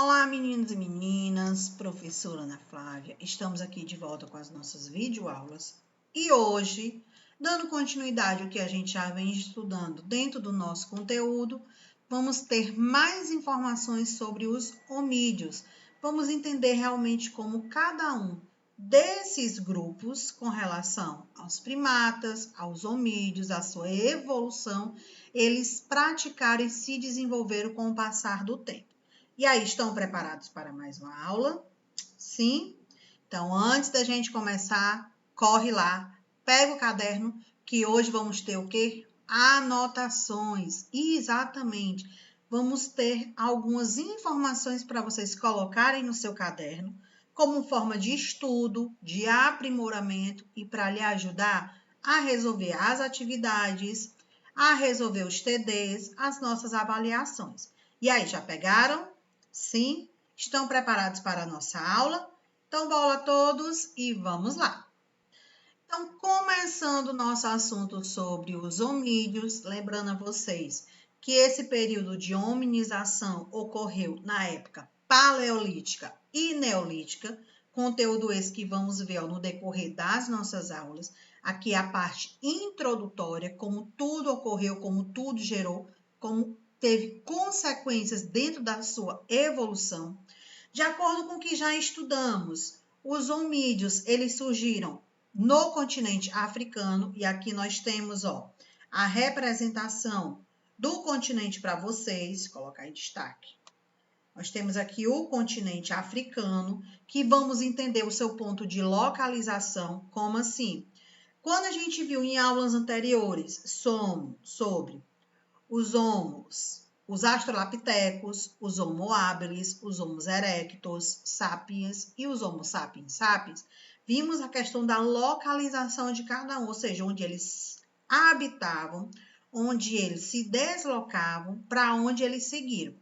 Olá, meninos e meninas, professora Ana Flávia. Estamos aqui de volta com as nossas videoaulas e hoje, dando continuidade ao que a gente já vem estudando dentro do nosso conteúdo, vamos ter mais informações sobre os homídeos. Vamos entender realmente como cada um desses grupos, com relação aos primatas, aos homídeos, a sua evolução, eles praticaram e se desenvolveram com o passar do tempo. E aí, estão preparados para mais uma aula? Sim? Então, antes da gente começar, corre lá, pega o caderno, que hoje vamos ter o quê? Anotações. Exatamente. Vamos ter algumas informações para vocês colocarem no seu caderno, como forma de estudo, de aprimoramento e para lhe ajudar a resolver as atividades, a resolver os TDs, as nossas avaliações. E aí, já pegaram? Sim? Estão preparados para a nossa aula? Então, bola todos e vamos lá! Então, começando o nosso assunto sobre os homídeos, lembrando a vocês que esse período de hominização ocorreu na época paleolítica e neolítica, conteúdo esse que vamos ver no decorrer das nossas aulas. Aqui a parte introdutória, como tudo ocorreu, como tudo gerou, como teve consequências dentro da sua evolução. De acordo com o que já estudamos, os homídeos, eles surgiram no continente africano, e aqui nós temos, a representação do continente para vocês, colocar em destaque. Nós temos aqui o continente africano, que vamos entender o seu ponto de localização, como assim? Quando a gente viu em aulas anteriores sobre os homos, os australopitecos, os homo habilis, os homo erectus, sapiens e os homo sapiens sapiens, vimos a questão da localização de cada um, ou seja, onde eles habitavam, onde eles se deslocavam, para onde eles seguiram.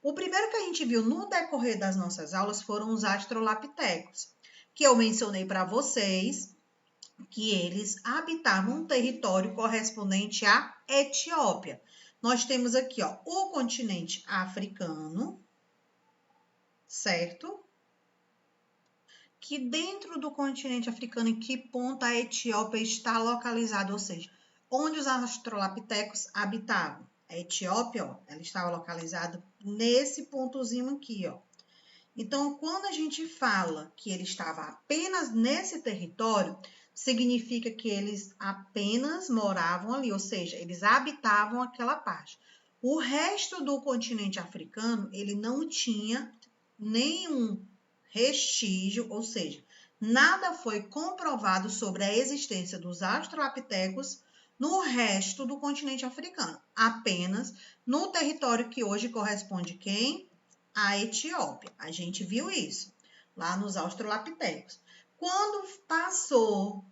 O primeiro que a gente viu no decorrer das nossas aulas foram os australopitecos, que eu mencionei para vocês, que eles habitavam um território correspondente à Etiópia. Nós temos aqui, o continente africano, certo? Que dentro do continente africano, em que ponto a Etiópia está localizada, ou seja, onde os australopitecos habitavam. A Etiópia, ela estava localizada nesse pontozinho aqui, Então, quando a gente fala que ele estava apenas nesse território, significa que eles apenas moravam ali, ou seja, eles habitavam aquela parte. O resto do continente africano, ele não tinha nenhum vestígio, ou seja, nada foi comprovado sobre a existência dos australopitecos no resto do continente africano, apenas no território que hoje corresponde quem? A Etiópia. A gente viu isso lá nos australopitecos. Quando passou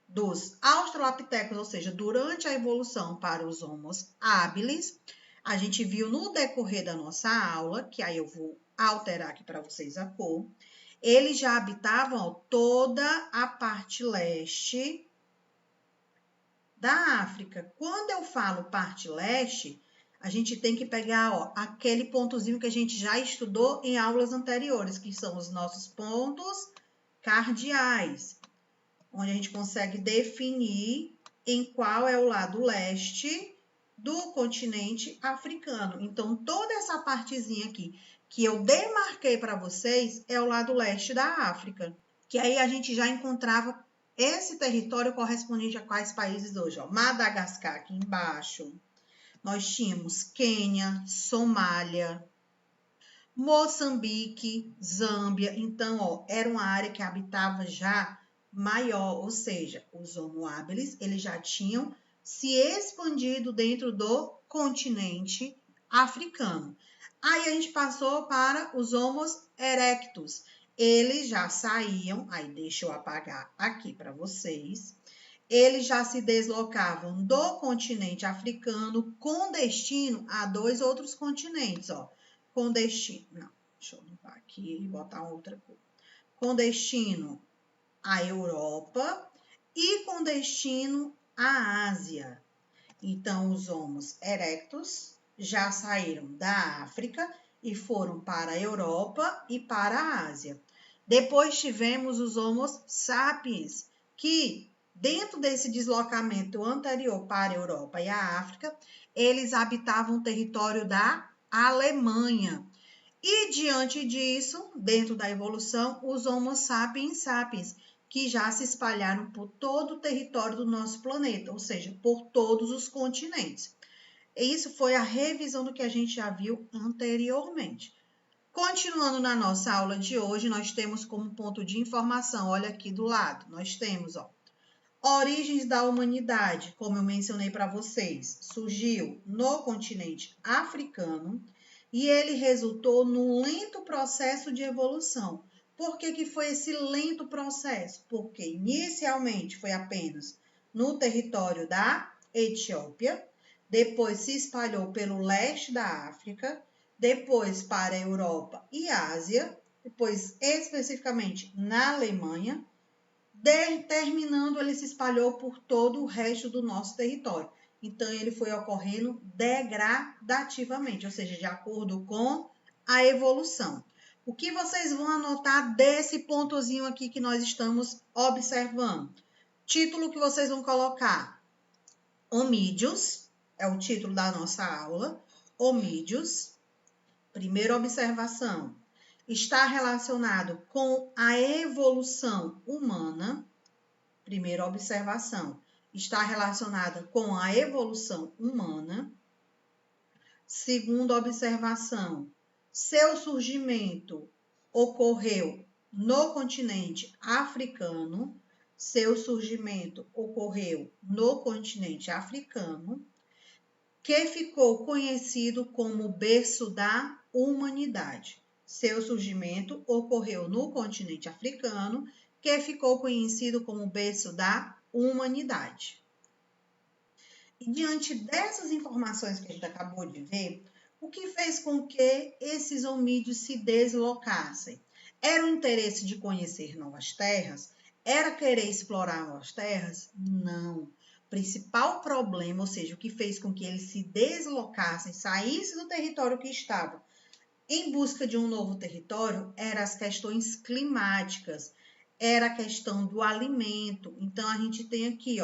dos australopitecos, ou seja, durante a evolução para os Homo habilis, a gente viu no decorrer da nossa aula, que aí eu vou alterar aqui para vocês a cor, eles já habitavam toda a parte leste da África. Quando eu falo parte leste, a gente tem que pegar aquele pontozinho que a gente já estudou em aulas anteriores, que são os nossos pontos cardeais, onde a gente consegue definir em qual é o lado leste do continente africano. Então, toda essa partezinha aqui que eu demarquei para vocês é o lado leste da África, que aí a gente já encontrava esse território correspondente a quais países hoje? Madagascar aqui embaixo. Nós tínhamos Quênia, Somália, Moçambique, Zâmbia. Então, era uma área que habitava já maior, ou seja, os Homo habilis, eles já tinham se expandido dentro do continente africano. Aí a gente passou para os Homo erectus. Eles já saíam, aí deixa eu apagar aqui para vocês. Eles já se deslocavam do continente africano com destino a dois outros continentes, com destino, não, deixa eu limpar aqui e botar outra cor. Com destino à Europa e com destino à Ásia. Então, os Homo erectus já saíram da África e foram para a Europa e para a Ásia. Depois tivemos os Homo sapiens, que dentro desse deslocamento anterior para a Europa e a África, eles habitavam o território da Alemanha. E diante disso, dentro da evolução, os Homo sapiens sapiens, que já se espalharam por todo o território do nosso planeta, ou seja, por todos os continentes. E isso foi a revisão do que a gente já viu anteriormente. Continuando na nossa aula de hoje, nós temos como ponto de informação, olha aqui do lado, nós temos, origens da humanidade, como eu mencionei para vocês, surgiu no continente africano e ele resultou num lento processo de evolução. Por que foi esse lento processo? Porque inicialmente foi apenas no território da Etiópia, depois se espalhou pelo leste da África, depois para a Europa e Ásia, depois especificamente na Alemanha, terminando ele se espalhou por todo o resto do nosso território. Então ele foi ocorrendo degradativamente, ou seja, de acordo com a evolução. O que vocês vão anotar desse pontozinho aqui que nós estamos observando? Título que vocês vão colocar: Homídeos, é o título da nossa aula. Homídeos. Primeira observação: está relacionado com a evolução humana. Primeira observação: está relacionada com a evolução humana. Segunda observação: seu surgimento ocorreu no continente africano. Seu surgimento ocorreu no continente africano, que ficou conhecido como berço da humanidade. Seu surgimento ocorreu no continente africano, que ficou conhecido como berço da humanidade. E diante dessas informações que a gente acabou de ver, o que fez com que esses homídeos se deslocassem? Era o interesse de conhecer novas terras? Era querer explorar novas terras? Não. O principal problema, ou seja, o que fez com que eles se deslocassem, saíssem do território que estavam em busca de um novo território, eram as questões climáticas, era a questão do alimento. Então, a gente tem aqui,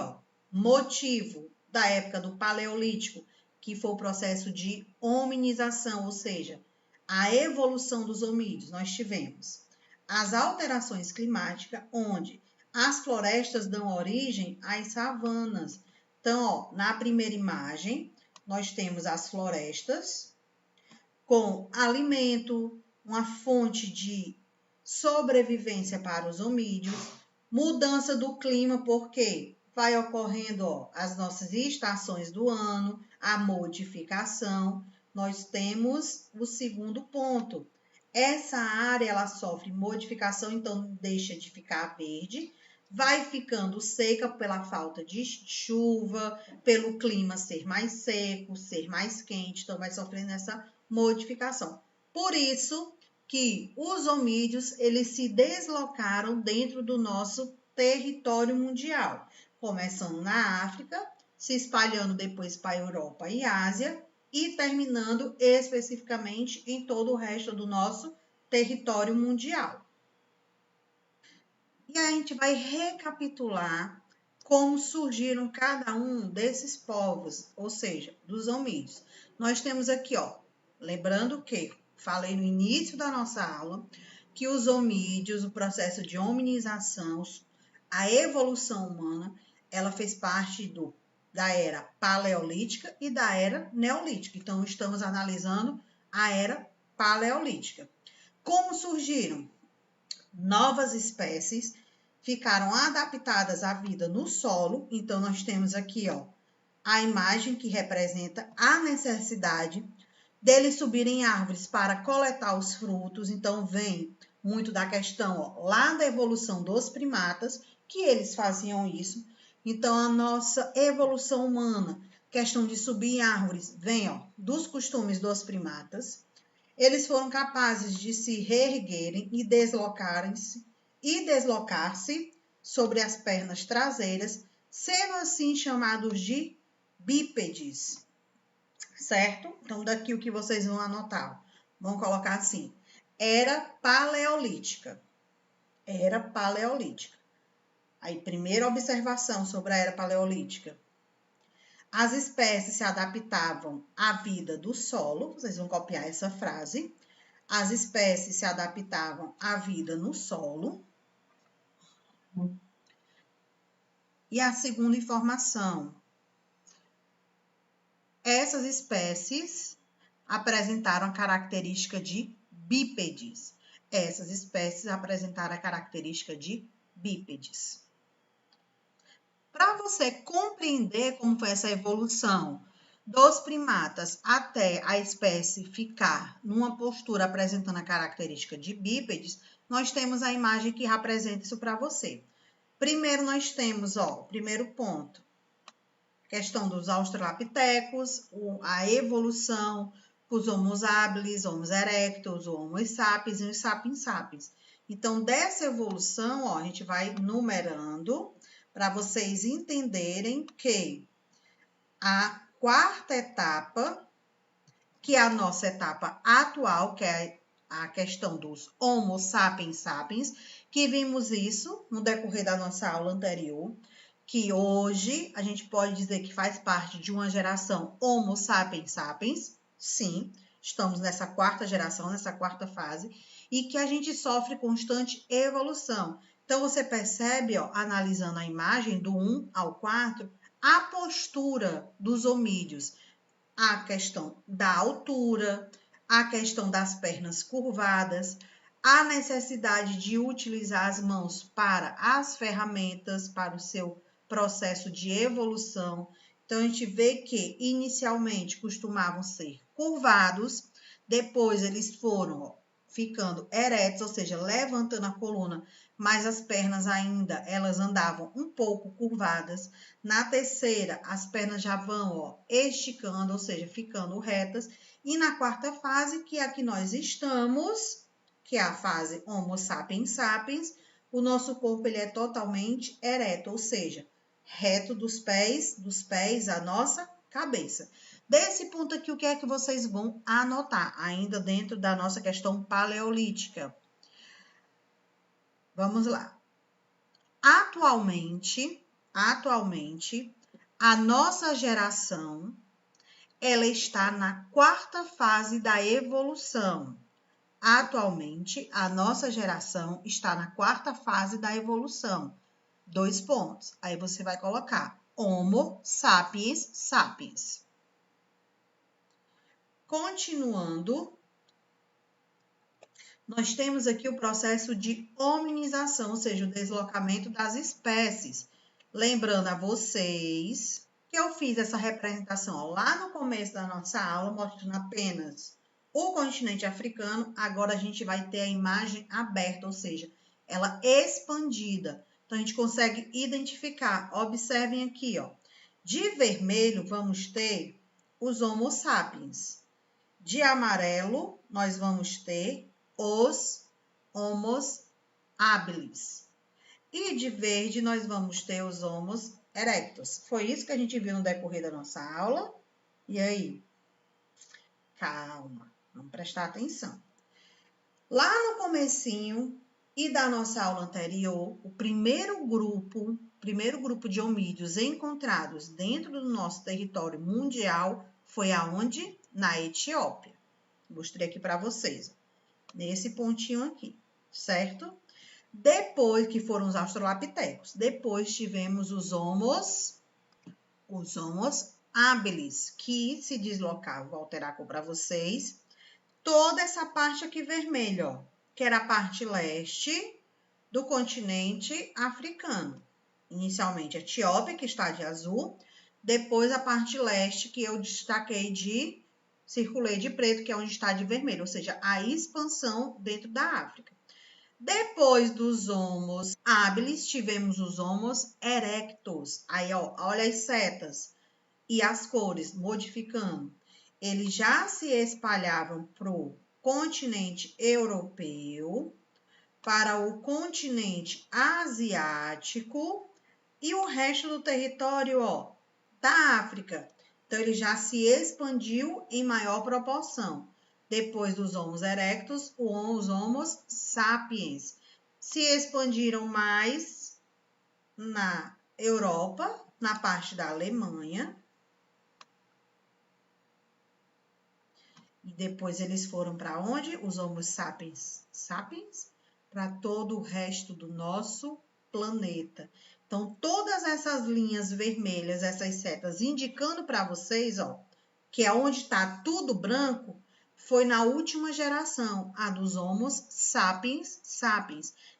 motivo da época do Paleolítico, que foi o processo de hominização, ou seja, a evolução dos homídeos. Nós tivemos as alterações climáticas, onde as florestas dão origem às savanas. Então, na primeira imagem, nós temos as florestas com alimento, uma fonte de sobrevivência para os homídeos, mudança do clima, porque vai ocorrendo as nossas estações do ano, a modificação. Nós temos o segundo ponto. Essa área ela sofre modificação, então deixa de ficar verde, vai ficando seca pela falta de chuva, pelo clima ser mais seco, ser mais quente, então vai sofrendo essa modificação. Por isso que os homídeos eles se deslocaram dentro do nosso território mundial, começando na África, se espalhando depois para a Europa e Ásia e terminando especificamente em todo o resto do nosso território mundial. E a gente vai recapitular como surgiram cada um desses povos, ou seja, dos homídeos. Nós temos aqui, lembrando que falei no início da nossa aula que os homídeos, o processo de hominização, a evolução humana, ela fez parte da era paleolítica e da era neolítica. Então, estamos analisando a era paleolítica. Como surgiram? Novas espécies ficaram adaptadas à vida no solo. Então, nós temos aqui, a imagem que representa a necessidade deles subirem árvores para coletar os frutos. Então, vem muito da questão lá da evolução dos primatas, que eles faziam isso. Então, a nossa evolução humana, questão de subir em árvores, vem dos costumes dos primatas. Eles foram capazes de se reerguerem e deslocar-se sobre as pernas traseiras, sendo assim chamados de bípedes, certo? Então, daqui o que vocês vão anotar. Vamos colocar assim, era paleolítica. Era paleolítica. Aí, primeira observação sobre a era paleolítica. As espécies se adaptavam à vida do solo, vocês vão copiar essa frase. As espécies se adaptavam à vida no solo. E a segunda informação, essas espécies apresentaram a característica de bípedes. Essas espécies apresentaram a característica de bípedes. Para você compreender como foi essa evolução dos primatas até a espécie ficar numa postura apresentando a característica de bípedes, nós temos a imagem que representa isso para você. Primeiro nós temos, o primeiro ponto, questão dos australopitecos, a evolução, os Homo habilis, Homo erectus, o Homo sapiens e os sapiens sapiens. Então, dessa evolução, a gente vai numerando para vocês entenderem que a quarta etapa, que é a nossa etapa atual, que é a questão dos Homo sapiens sapiens, que vimos isso no decorrer da nossa aula anterior, que hoje a gente pode dizer que faz parte de uma geração Homo sapiens sapiens, sim, estamos nessa quarta geração, nessa quarta fase, e que a gente sofre constante evolução. Então, você percebe, analisando a imagem do 1 ao 4, a postura dos homídeos, a questão da altura, a questão das pernas curvadas, a necessidade de utilizar as mãos para as ferramentas, para o seu processo de evolução. Então, a gente vê que inicialmente costumavam ser curvados, depois eles foram ficando eretos, ou seja, levantando a coluna, mas as pernas ainda, elas andavam um pouco curvadas. Na terceira, as pernas já vão esticando, ou seja, ficando retas. E na quarta fase, que é a que nós estamos, que é a fase Homo sapiens sapiens, o nosso corpo ele é totalmente ereto, ou seja, reto dos pés à nossa cabeça. Desse ponto aqui, o que é que vocês vão anotar? Ainda dentro da nossa questão paleolítica. Vamos lá. Atualmente, a nossa geração, ela está na quarta fase da evolução. Atualmente, a nossa geração está na quarta fase da evolução. 2 pontos. Aí você vai colocar Homo sapiens sapiens. Continuando, nós temos aqui o processo de hominização, ou seja, o deslocamento das espécies. Lembrando a vocês que eu fiz essa representação lá no começo da nossa aula, mostrando apenas o continente africano. Agora a gente vai ter a imagem aberta, ou seja, ela expandida. Então, a gente consegue identificar. Observem aqui, de vermelho, vamos ter os Homo sapiens. De amarelo, nós vamos ter os Homo habilis. E de verde, nós vamos ter os Homo erectus. Foi isso que a gente viu no decorrer da nossa aula. E aí? Calma, vamos prestar atenção. Lá no comecinho e da nossa aula anterior, o primeiro grupo de homídeos encontrados dentro do nosso território mundial foi aonde? Na Etiópia. Mostrei aqui para vocês, nesse pontinho aqui, certo? Depois que foram os australopitecos, depois tivemos os Homo habilis, que se deslocavam. Vou alterar a cor para vocês. Toda essa parte aqui vermelha, que era a parte leste do continente africano. Inicialmente a Etiópia, que está de azul, depois a parte leste, que eu destaquei circulei de preto, que é onde está de vermelho, ou seja, a expansão dentro da África. Depois dos Homo habilis, tivemos os Homo erectus. Aí, olha as setas e as cores modificando. Eles já se espalhavam para o continente europeu, para o continente asiático e o resto do território da África. Então, ele já se expandiu em maior proporção. Depois dos Homo erectus, os Homo sapiens se expandiram mais na Europa, na parte da Alemanha. E depois eles foram para onde? Os Homo sapiens, para todo o resto do nosso planeta. Então, todas essas linhas vermelhas, essas setas, indicando para vocês, ó, que é onde está tudo branco, foi na última geração, a dos Homo sapiens,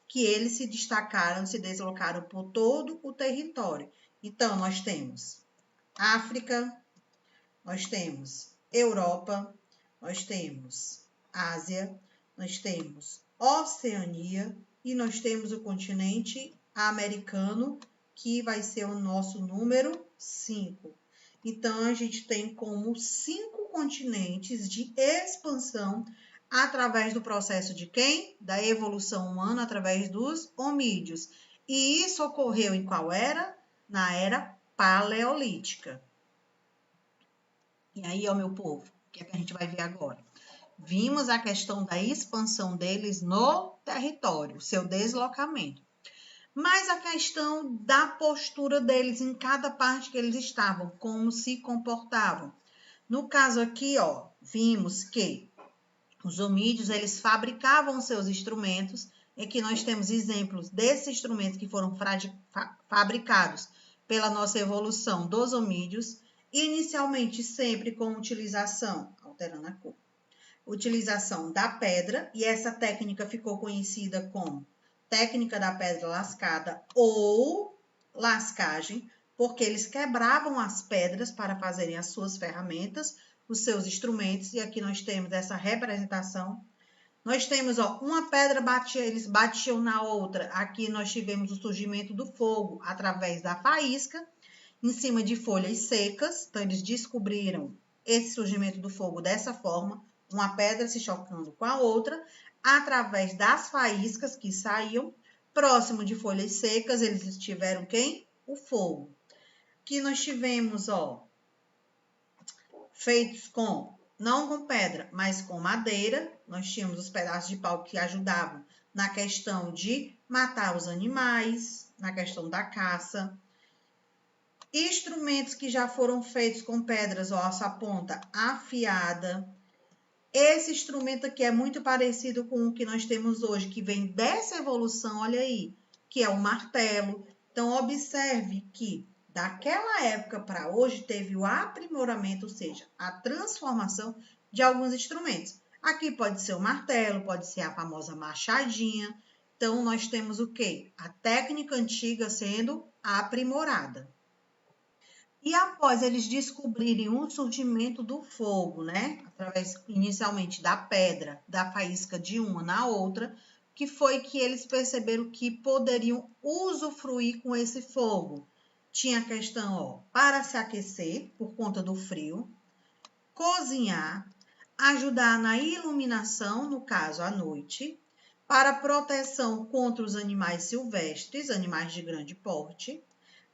que eles se destacaram, se deslocaram por todo o território. Então, nós temos África, nós temos Europa, nós temos Ásia, nós temos Oceania e nós temos o continente americano, que vai ser o nosso número 5. Então, a gente tem como 5 continentes de expansão através do processo de quem? Da evolução humana através dos homídeos. E isso ocorreu em qual era? Na era paleolítica. E aí, ó, meu povo, o que é que a gente vai ver agora? Vimos a questão da expansão deles no território, seu deslocamento. Mas a questão da postura deles em cada parte que eles estavam, como se comportavam. No caso aqui, ó, vimos que os homídeos, eles fabricavam seus instrumentos, e aqui nós temos exemplos desses instrumentos que foram fabricados pela nossa evolução dos homídeos, inicialmente sempre com utilização, alterando a cor, utilização da pedra, e essa técnica ficou conhecida como técnica da pedra lascada ou lascagem, porque eles quebravam as pedras para fazerem as suas ferramentas, os seus instrumentos, e aqui nós temos essa representação. Nós temos, ó, uma pedra eles batiam na outra. Aqui nós tivemos o surgimento do fogo através da faísca, em cima de folhas secas. Então, eles descobriram esse surgimento do fogo dessa forma, uma pedra se chocando com a outra, através das faíscas que saíam. Próximo de folhas secas, eles tiveram quem? O fogo. Aqui nós tivemos, ó, feitos não com pedra, mas com madeira. Nós tínhamos os pedaços de pau que ajudavam na questão de matar os animais, na questão da caça. Instrumentos que já foram feitos com pedras, ó, essa ponta afiada. Esse instrumento aqui é muito parecido com o que nós temos hoje, que vem dessa evolução, olha aí, que é o martelo. Então, observe que daquela época para hoje teve o aprimoramento, ou seja, a transformação de alguns instrumentos. Aqui pode ser o martelo, pode ser a famosa machadinha. Então, nós temos o quê? A técnica antiga sendo aprimorada. E após eles descobrirem o surgimento do fogo, né? Através inicialmente da pedra, da faísca de uma na outra, que foi que eles perceberam que poderiam usufruir com esse fogo. Tinha a questão, ó, para se aquecer por conta do frio, cozinhar, ajudar na iluminação, no caso à noite, para proteção contra os animais silvestres, animais de grande porte,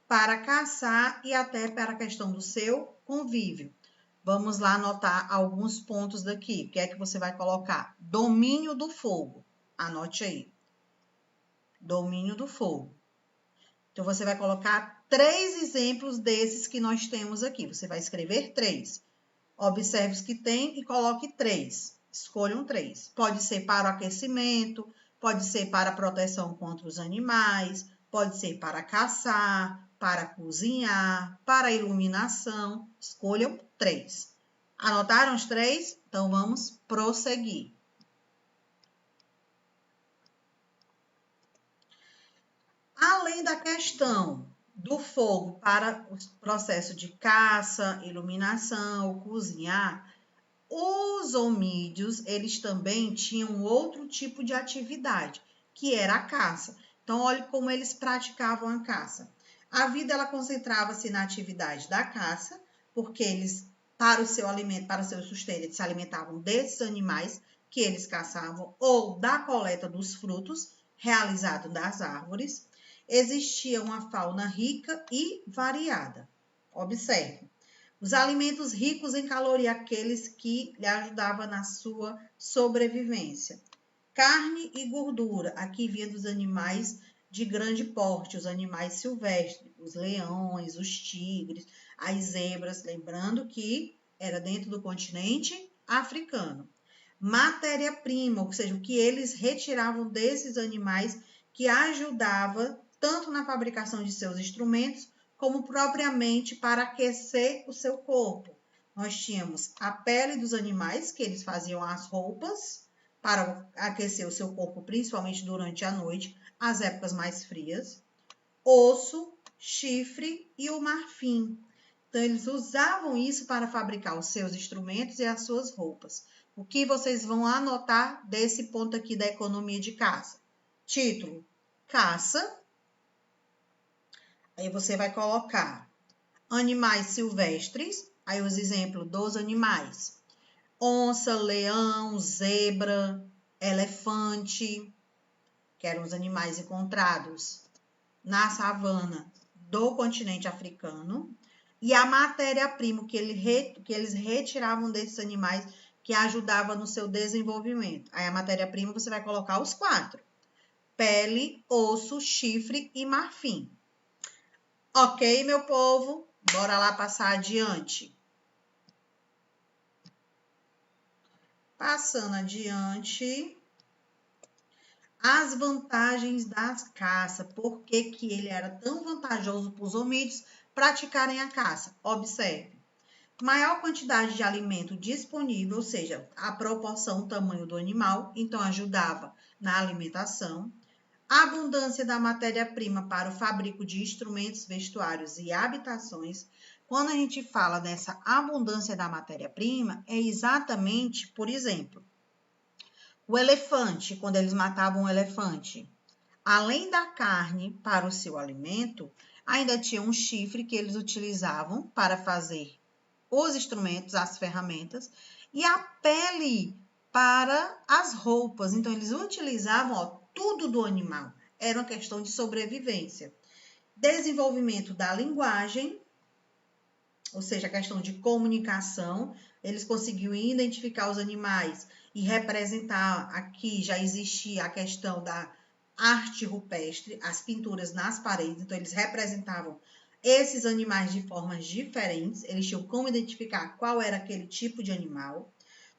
para caçar e até para a questão do seu convívio. Vamos lá anotar alguns pontos daqui. O que é que você vai colocar? Domínio do fogo. Anote aí. Domínio do fogo. Então, você vai colocar 3 exemplos desses que nós temos aqui. Você vai escrever 3. Observe os que tem e coloque 3. Escolham 3. Pode ser para o aquecimento, pode ser para a proteção contra os animais, pode ser para caçar, para cozinhar, para iluminação. Escolham 3. Anotaram os 3? Então, vamos prosseguir. Além da questão do fogo para o processo de caça, iluminação, cozinhar, os homídeos, eles também tinham outro tipo de atividade, que era a caça. Então, olhe como eles praticavam a caça. A vida, ela concentrava-se na atividade da caça, porque eles, para o seu alimento, para o seu sustento, eles se alimentavam desses animais que eles caçavam, ou da coleta dos frutos realizado das árvores. Existia uma fauna rica e variada. Observe. Os alimentos ricos em caloria, aqueles que lhe ajudavam na sua sobrevivência. Carne e gordura, aqui vinha dos animais de grande porte, os animais silvestres, os leões, os tigres, as zebras, lembrando que era dentro do continente africano. Matéria-prima, ou seja, o que eles retiravam desses animais que ajudava tanto na fabricação de seus instrumentos, como propriamente para aquecer o seu corpo. Nós tínhamos a pele dos animais, que eles faziam as roupas para aquecer o seu corpo, principalmente durante a noite, as épocas mais frias, osso, chifre e o marfim. Então, eles usavam isso para fabricar os seus instrumentos e as suas roupas. O que vocês vão anotar desse ponto aqui da economia de caça? Título: caça. Aí você vai colocar animais silvestres, aí os exemplos dos animais: onça, leão, zebra, elefante, que eram os animais encontrados na savana do continente africano, e a matéria-prima que eles retiravam desses animais que ajudava no seu desenvolvimento. Aí a matéria-prima você vai colocar os 4: pele, osso, chifre e marfim. Ok, meu povo? Bora lá passar adiante. Passando adiante, as vantagens da caça. Por que que ele era tão vantajoso para os homínidos praticarem a caça? Observe. Maior quantidade de alimento disponível, ou seja, a proporção, o tamanho do animal, então ajudava na alimentação. A abundância da matéria-prima para o fabrico de instrumentos, vestuários e habitações. Quando a gente fala dessa abundância da matéria-prima, é exatamente, por exemplo, o elefante, quando eles matavam o elefante, além da carne para o seu alimento, ainda tinha um chifre que eles utilizavam para fazer os instrumentos, as ferramentas, e a pele para as roupas. Então, eles utilizavam tudo do animal. Era uma questão de sobrevivência. Desenvolvimento da linguagem, ou seja, a questão de comunicação. Eles conseguiam identificar os animais e representar. Aqui já existia a questão da arte rupestre, as pinturas nas paredes. Então, eles representavam esses animais de formas diferentes, eles tinham como identificar qual era aquele tipo de animal.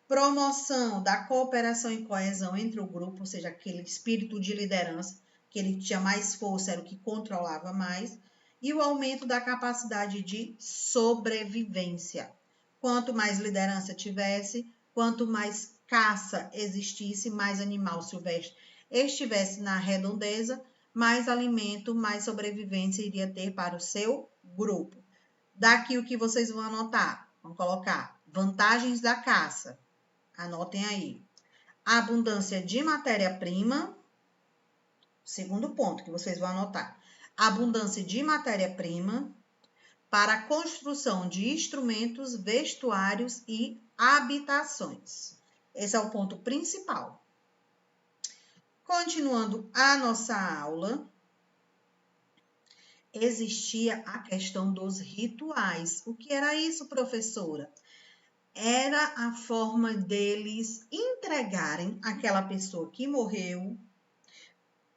Promoção da cooperação e coesão entre o grupo, ou seja, aquele espírito de liderança, que ele tinha mais força, era o que controlava mais. E o aumento da capacidade de sobrevivência. Quanto mais liderança tivesse, quanto mais caça existisse, mais animal silvestre estivesse na redondeza, mais alimento, mais sobrevivência iria ter para o seu grupo. Daqui o que vocês vão anotar? Vão colocar vantagens da caça. Anotem aí. A abundância de matéria-prima. Segundo ponto que vocês vão anotar. A abundância de matéria-prima para a construção de instrumentos, vestuários e habitações. Esse é o ponto principal. Continuando a nossa aula, existia a questão dos rituais. O que era isso, professora? Era a forma deles entregarem àquela pessoa que morreu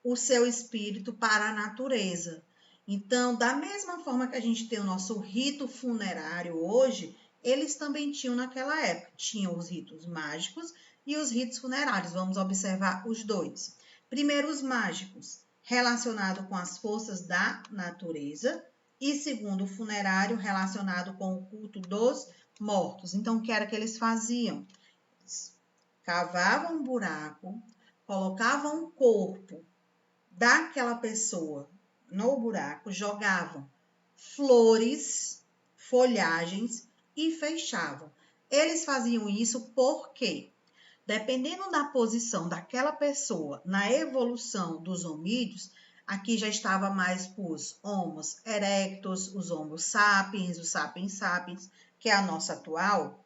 o seu espírito para a natureza. Então, da mesma forma que a gente tem o nosso rito funerário hoje, eles também tinham naquela época. Tinham os ritos mágicos e os ritos funerários. Vamos observar os dois. Primeiro, os mágicos, relacionado com as forças da natureza. E segundo, o funerário, relacionado com o culto dos mortos. Então, o que era que eles faziam? Eles cavavam um buraco, colocavam um corpo daquela pessoa no buraco, jogavam flores, folhagens e fechavam. Eles faziam isso porque, dependendo da posição daquela pessoa na evolução dos homínidos, aqui já estava mais para os homos erectus, os homo sapiens, os sapiens sapiens, que é a nossa atual,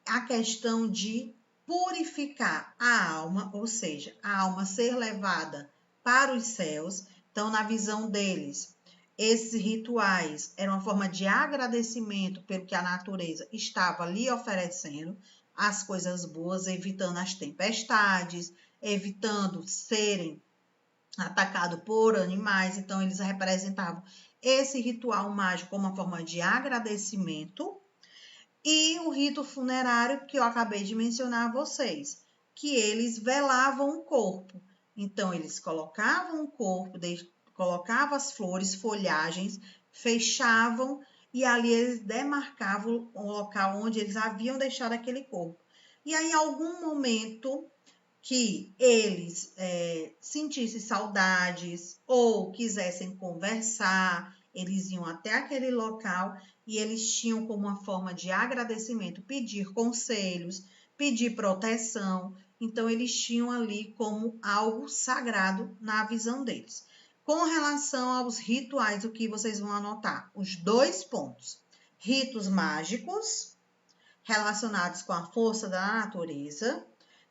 a questão de purificar a alma, ou seja, a alma ser levada para os céus. Então, na visão deles, Esses rituais eram uma forma de agradecimento pelo que a natureza estava lhe oferecendo, as coisas boas, evitando as tempestades, evitando serem atacados por animais. Então, eles representavam esse ritual mágico como uma forma de agradecimento. E o rito funerário que eu acabei de mencionar a vocês, que eles velavam o corpo. Então, eles colocavam o corpo, colocavam as flores, folhagens, fechavam e ali eles demarcavam o local onde eles haviam deixado aquele corpo. E aí, em algum momento que eles sentissem saudades ou quisessem conversar, eles iam até aquele local e eles tinham como uma forma de agradecimento pedir conselhos, pedir proteção. Então, eles tinham ali como algo sagrado na visão deles. Com relação aos rituais, o que vocês vão anotar? Os 2 pontos. Ritos mágicos, relacionados com a força da natureza,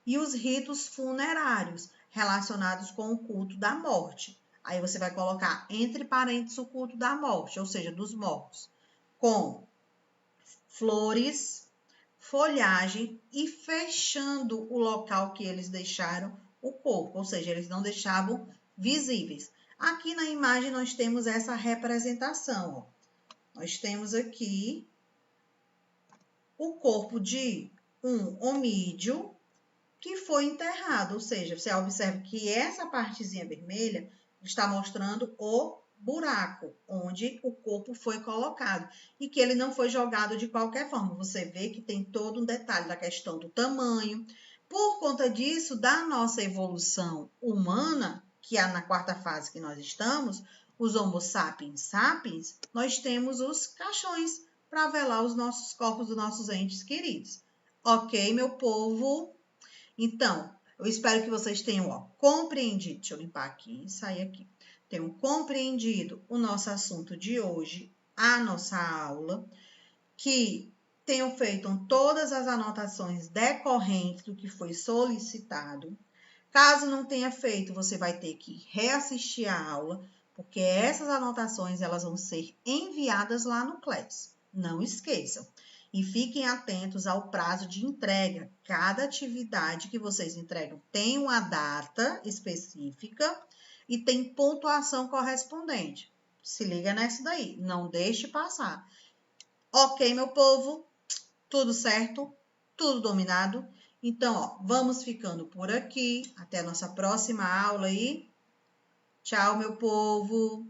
e os ritos funerários, relacionados com o culto da morte. Aí você vai colocar entre parênteses o culto da morte, ou seja, dos mortos, com flores, folhagem e fechando o local que eles deixaram o corpo, ou seja, eles não deixavam visíveis. Aqui na imagem nós temos essa representação, ó. Nós temos aqui o corpo de um homídeo que foi enterrado, ou seja, você observa que essa partezinha vermelha está mostrando o buraco onde o corpo foi colocado e que ele não foi jogado de qualquer forma. Você vê que tem todo um detalhe da questão do tamanho. Por conta disso, da nossa evolução humana, que é na 4ª fase que nós estamos, os Homo sapiens sapiens, nós temos os caixões para velar os nossos corpos dos nossos entes queridos. Ok, meu povo? Então, eu espero que vocês tenham compreendido. Deixa eu limpar aqui e sair aqui. Tenham compreendido o nosso assunto de hoje, a nossa aula, que tenham feito todas as anotações decorrentes do que foi solicitado. Caso não tenha feito, você vai ter que reassistir a aula, porque essas anotações elas vão ser enviadas lá no Class. Não esqueçam. E fiquem atentos ao prazo de entrega. Cada atividade que vocês entregam tem uma data específica e tem pontuação correspondente. Se liga nessa daí, não deixe passar. Ok, meu povo? Tudo certo? Tudo dominado? Então, vamos ficando por aqui. Até a nossa próxima aula aí. Tchau, meu povo!